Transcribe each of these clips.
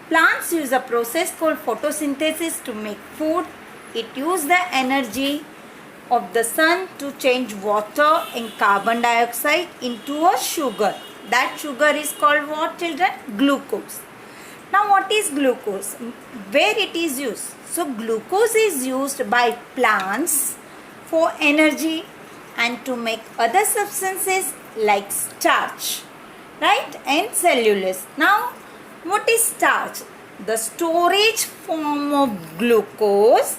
Plants use a process called photosynthesis to make food. It uses the energy of the sun to change water and carbon dioxide into a sugar. That sugar is called what, children? Glucose. Now what is glucose? Where it is used? So glucose is used by plants for energy and to make other substances like starch, right, and cellulose. Now what is starch? The storage form of glucose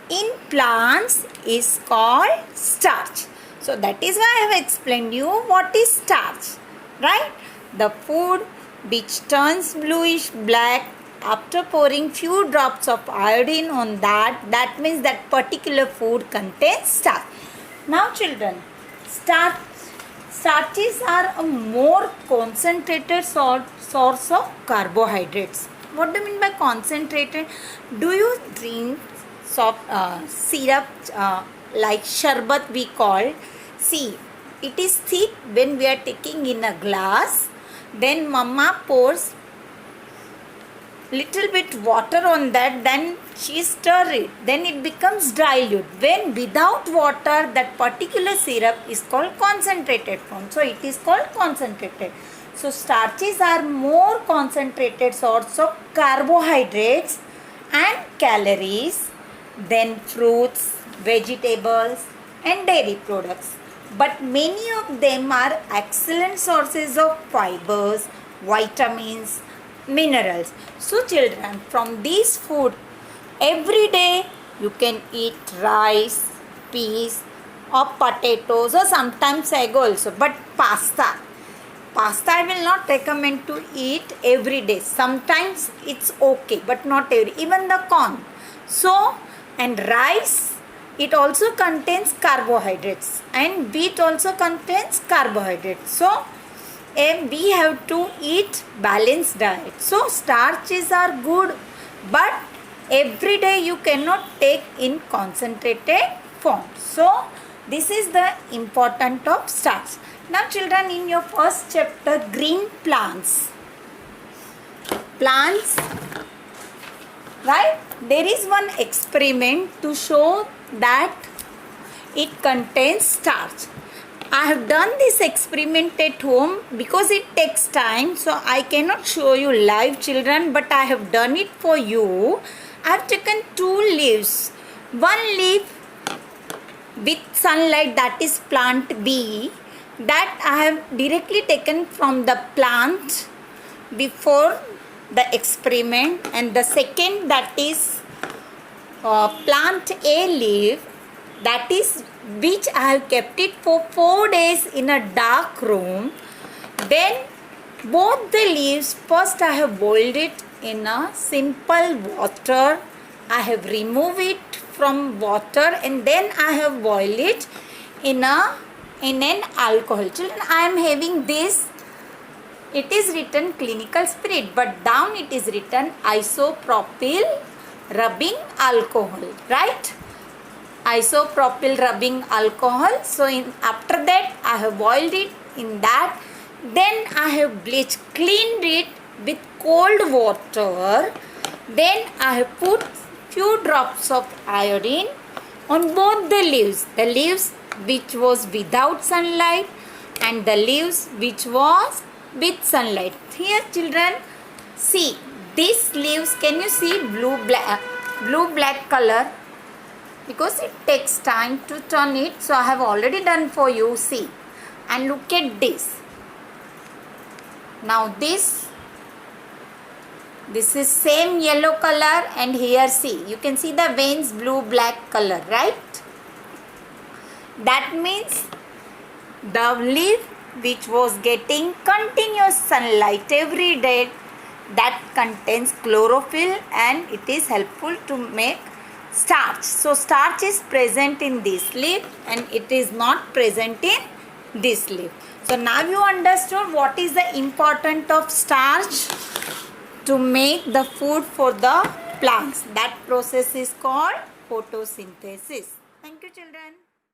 in plants is called starch. So that is why I have explained you what is starch, right? The food which turns bluish black after pouring few drops of iodine on that means that particular food contains starch. Now children, starches are a more concentrated source of carbohydrates. What do you mean by concentrated? Do you drink syrup like sharbat we call? See, it is thick when we are taking in a glass. Then mama pours little bit water on that, then she stir it, then it becomes dilute. When without water, that particular syrup is called concentrated form. So it is called concentrated. So starches are more concentrated source of carbohydrates and calories than fruits, vegetables and dairy products. But many of them are excellent sources of fibers, vitamins, minerals. So children, from these food, every day you can eat rice, peas or potatoes or sometimes egg also. But pasta I will not recommend to eat every day. Sometimes it's okay, but not every. Even the corn. So, and rice, it also contains carbohydrates, and wheat also contains carbohydrates. So we have to eat balanced diet. So starches are good, but every day you cannot take in concentrated form. So this is the importance of starch. Now children, in your first chapter, green plants, right, there is one experiment to show that it contains starch. I have done this experiment at home because it takes time, so I cannot show you live, children, but I have done it for you. I have taken 2 leaves. One leaf with sunlight, that is plant B, that I have directly taken from the plant before the experiment, and the second, that is plant A leaf, that is which I have kept it for 4 days in a dark room. Then both the leaves, first I have boiled it in a simple water. I have removed it from water and then I have boiled it in an alcohol. Children, I am having this. It is written clinical spirit, but down it is written isopropyl rubbing alcohol, right? Isopropyl rubbing alcohol. So after that I have boiled it in that. Then I have cleaned it with cold water. Then I have put few drops of iodine on both the leaves. The leaves which was without sunlight and the leaves which was with sunlight. Here children, see these leaves, can you see blue black color? Because it takes time to turn it, so I have already done for you. See, and look at this. Now this is same yellow color, and here see, you can see the veins blue black color, right? That means the leaf which was getting continuous sunlight every day, that contains chlorophyll and it is helpful to make starch. So starch is present in this leaf and it is not present in this leaf. So now you understood what is the importance of starch to make the food for the plants. That process is called photosynthesis. Thank you children.